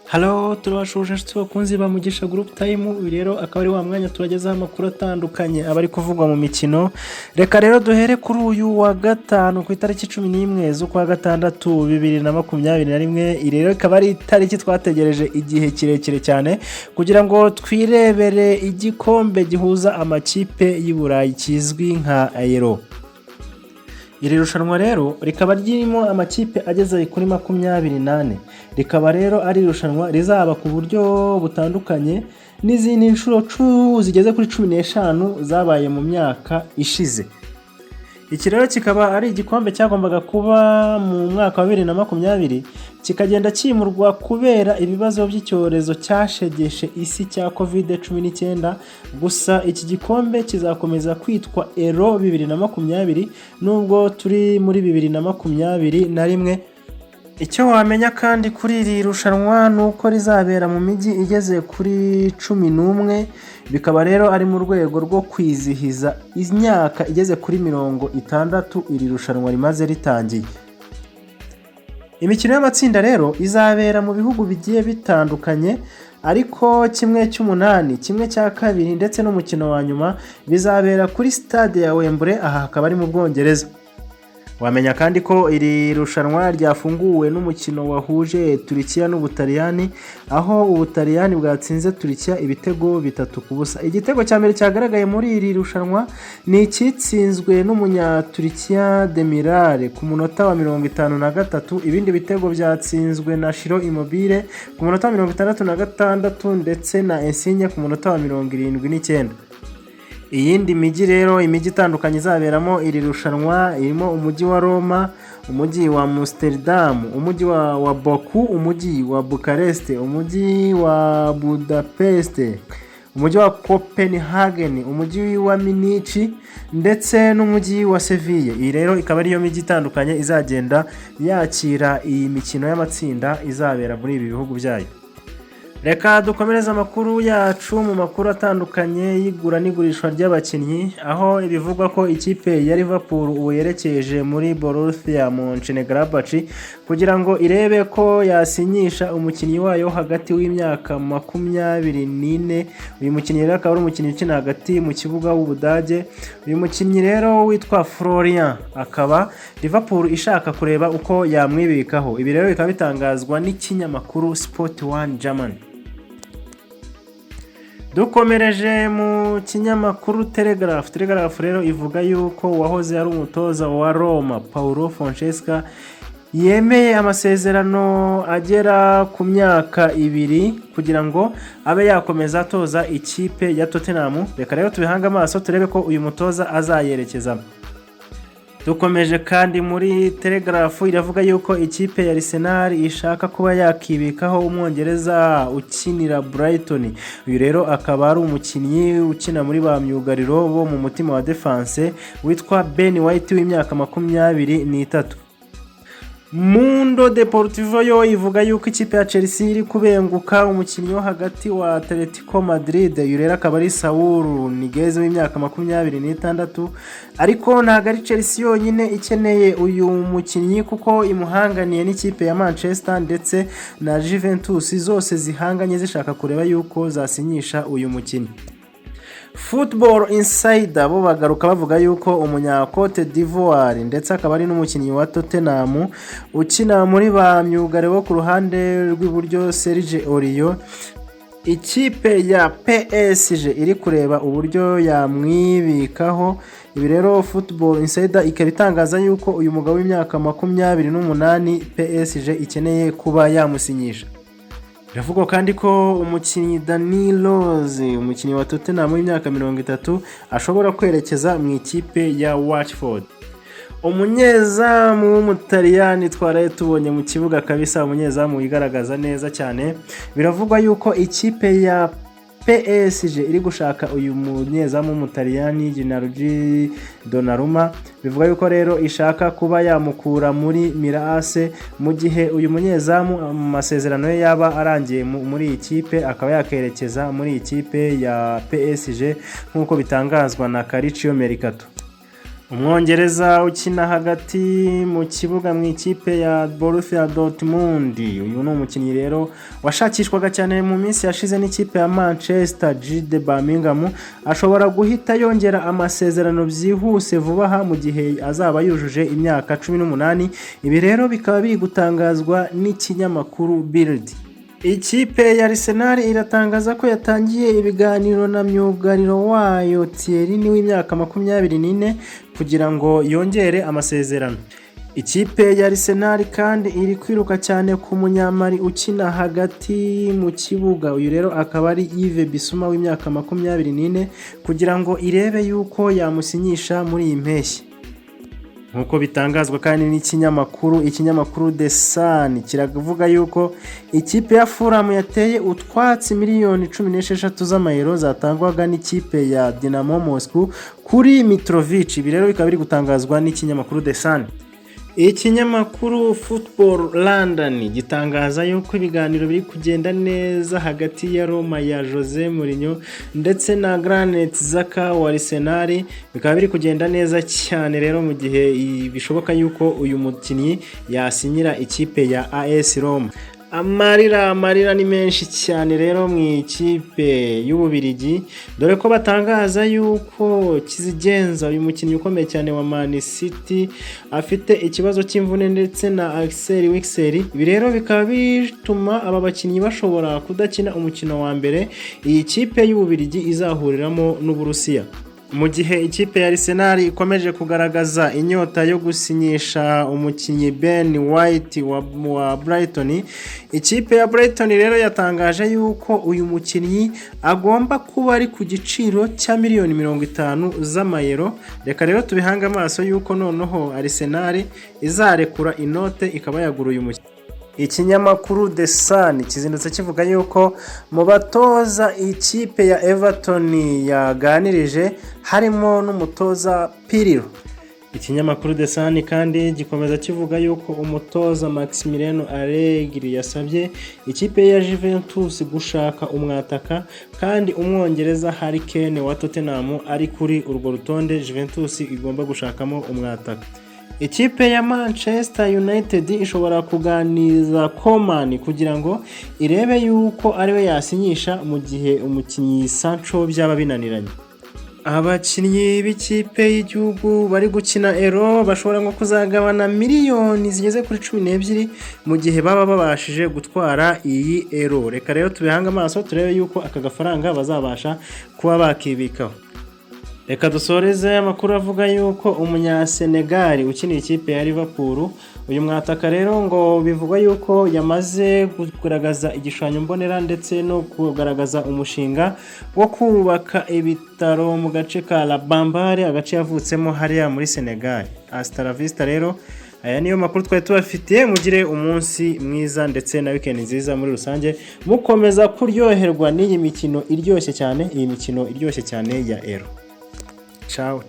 Halo turabashuje bakunzi ba Mugisha Group Time. Uyu rero akaba ari wa mwanya turagezaho amakuru atandukanye abari kuvugwa mu mikino. Reka rero duhere kuri uyu wa gatanu ku itariki 11 z'ukwa gatandatu 2021. Iri rero ikaba ari itariki twategereje igihe kirekire cyane kugira ngo twirebere igikombe gihuza amakipe y'I Burayi kizwi nka Euro. Iri rushanwa rero rikaba ririmo amakipe ageze kuri 28. Rikaba rero ari irushanwa rizaba ku buryo butandukanye n'izindi nshuro zigeze kuri 15 zabaye mu myaka ishize. Iki rero kikaba ari igikombe cyagombaga kuba mu mwaka wa 2020 kikagenda kimurwa kubera ibibazo by'icyorezo cyashegeshe isi cya COVID-19. Gusa iki gikombe kizakomeza kwitwa Euro 2020 nubwo turi muri 2021. Icyo wamenya kandi kuri iri rushanwa nuko rizabera mu mijyi igeze kuri 11. Bikaba rero ari mu rwego rwo kwizihiza imyaka igeze kuri 60 iri rushanwa rimaze ritangiye. Imikino y'amatsinda rero izabera mu bihugu bigiye bitandukanye, ariko kimwe cy'umunani, kimwe cya kabiri ndetse n'umukino wa nyuma bizabera kuri stade ya Wembley, aha hakaba ari mu Bwongereza. Wamenya kandi ko iri rushanwa ryafunguwe n'umukino wahuje Turikiya n'Ubutaliyani, aho Ubutaliyani bwatsinze Turikiya ibitego 3-0. Igitego cya mbere cyagaragaye muri iri rushanwa ni ikitsinzwe n'umunya-Turikiya Demirare ku munota wa 53. Ibindi bitego byatsinzwe na Shiro Immobile ku munota wa 66 ndetse na Insigne ku munota wa 79. Iyindi mijyi rero, imijyi itandukanye izaberamo iri rushanwa irimo umujyi wa Roma, umujyi wa Amsterdam, umujyi wa Baku, umujyi wa Bukarest, umujyi wa Budapest, umujyi wa Copenhagen, umujyi wa Munich ndetse n'umujyi wa Seville. Iyi rero ikaba ariyo mijyi itandukanye izagenda yakira iyi mikino y'amatsinda izabera muri ibi bihugu byayo. Reka dukomereza amakuru yacu mu makuru atandukanye y'igura n'igurishwa ry'abakinnyi, aho ibivugwa ko ikipe ya Liverpool ubu yerekeje muri Borussia Mönchengladbach kugira ngo irebe ko yasinyisha umukinnyi wayo hagati w'imyaka 24. Uyu mukinnyi rero akaba ari umukinnyi ukina hagati mu kibuga w'Ubudage. Uyu mukinnyi rero witwa Florian, akaba Liverpool ishaka kureba uko yamwibikaho. Ibi rero bikaba bitangazwa n'ikinyamakuru Sport 1 German. Dukomereje mu kinyamakuru Telegraph rero ivuga yuko wahoze ari umutoza wa Roma Paulo Fonseca yemeye amasezerano agera ku myaka 2 kugira ngo abe yakomeza atoza ikipe ya Tottenham. Reka rero tubihanga amaso turebe ko uyu mutoza azayerekezamo. Dukomeje kandi muri Telegraph iravuga yuko ikipe ya Arsenal ishaka kuba yakibikaho umwongereza ukinira Brighton. Uyu rero akaba ari umukinnyi ukina muri ba myugariro bo mu mutima wa defense witwa Ben White w'imyaka 23. Mundo Deportivo yo ivuga yuko ikipe ya Chelsea iri kubenguka umukinnyi wo hagati wa Atletico Madrid. Uyu rero akaba ari Saul Niguez w'imyaka 26, ariko ntago ari Chelsea yonyine ikeneye uyu mukinnyi kuko imuhanganiye n'ikipe ya Manchester ndetse na Juventus, zose zihanganye zishaka kureba yuko zasinyisha uyu mukinnyi. Football Insider bo bagaruka bavuga yuko umunya Cote d'Ivoire ndetse akaba ari n'umukinnyi wa Tottenham ukina muri ba myugare bo ku ruhande rw'iburyo Serge Aurier, ikipe ya PSG iri kureba uburyo yamwibikaho. Ibi rero Football Insider ikaba itangaza yuko uyu mugabo w'imyaka 28 PSG ikeneye kuba yamusinyisha. Biravugwa kandi ko umukinnyi Dani Rose, umukinnyi wa Tottenham w'imyaka 30, ashobora kwerekeza mu ikipe ya Watford. Umunyezamu w'Umutaliyani twaraye tubonye mu kibuga kabisa, umunyezamu wigaragaza neza cyane. Biravugwa yuko ikipe ya PSG iri gushaka uyu munyezamu w'Umutaliyani Gianluigi Donnarumma. Bivuga yuko rero ishaka kuba yamukura muri Mirase mu gihe uyu munyezamu amasezerano ye yaba arangiye muri iyi kipe, akaba yakerekeza muri iyi kipe ya PSG nk'uko bitangazwa na Calcio Mercato. umwongereza ukina hagati mu kibuga mu ikipe ya Borussia Dortmund. Uyu ni umukinnyi rero washakishwaga cyane mu minsi yashize n'ikipe ya Manchester de Birmingham. Ashobora guhita yongera amasezerano byihuse vuba aha mu gihe azaba yujuje imyaka 18. Ibi rero bikaba biri gutangazwa n'ikinyamakuru Bild. Ikipe ya Arsenal iratangaza ko yatangiye ibiganiro na myugariro wayo Thierry w'imyaka 24 kugira ngo yongere amasezerano. Ikipe ya Arsenal kandi iri kwiruka cyane ku munyamari ukina hagati mu kibuga. Uyu rero akaba ari Yves Bissouma w'imyaka 24 kugira ngo irebe yuko yamusinyisha muri iyi mpeshyi. Nkuko bitangazwa kandi ikinyamakuru The Sun kiravuga yuko ikipe ya Fulham yateye utwatsi miliyoni 16 z'amayero zatangwaga n'ikipe ya Dinamo Moscow kuri Mitrovic. Ibi rero bikaba biri gutangazwa n'ikinyamakuru The Sun. Ikinyamakuru Football London gitangaza yuko ibiganiro biri kugenda neza hagati ya Roma ya Jose Mourinho ndetse na Granit Xhaka wa Arsenal. Bikaba biri kugenda neza cyane rero mu gihe bishoboka yuko uyu mukinnyi yasinyira ikipe ya AS Roma. Amarira ni menshi cyane rero mu ikipe y'Ububirigi, dore ko batangaza yuko Kizigenza uyu mukinnyi ukomeye cyane wa Man City afite ikibazo cy'imvune ndetse na Axel Witsel. Ibi rero bikaba bituma aba bakinnyi bashobora kudakina umukino wa mbere iyi kipe y'Ububirigi izahuriramo n'Uburusiya. Mu gihe ikipe ya Arsenal ikomeje kugaragaza inyota yo gusinyisha umukinnyi Ben White wa Brighton, ikipe ya Brighton rero yatangaje yuko uyu mukinnyi agomba kuba ari ku giciro cya miliyoni 50 z'amayero. Reka rero tubihanga amaso yuko noneho Arsenal izarekura inote ikaba yagura uyu mukinnyi. Ikinyamakuru The Sun kizindutse kivuga yuko mu batoza ikipe ya Everton yaganirije harimo n'umutoza Pirlo. Ikinyamakuru The Sun kandi gikomeza kivuga yuko umutoza Maximiliano Allegri yasabye ikipe ya Juventus gushaka umwataka, kandi umwongereza Harry Kane wa Tottenham ari kuri urwo rutonde Juventus igomba gushakamo umwataka. Ikipe ya Manchester United ishobora kuganiriza Coman kugira ngo irebe yuko ariwe yasinyisha mu gihe umukinnyi Sancho byaba binaniranye. Abakinnyi b'ikipe y'igihugu bari gukina Euro bashobora nko kuzagabana miliyoni zigeze kuri 12 mu gihe baba babashije gutwara iyi Euro. Reka rero tubihanga amaso turebe yuko aka gafaranga bazabasha kuba bakibikaho. Reka dusoreze amakuru avuga yuko Senegal ukina ikipe ya Liverpool, uyu mwataka rero ngo bivugwa yuko yamaze kugaragaza igishushanyo mbonera ndetse no kugaragaza umushinga wo kubaka ibitaro mu gace ka La Bambare, agace yavutsemo hariya muri Senegal. Hasta la vista rero. Aya niyo makuru twari tubafitiye. Mugire umunsi mwiza ndetse na weekend nziza muri rusange, mukomeza kuryoherwa n'iyi mikino iryoshye cyane, ya Euro. Ciao.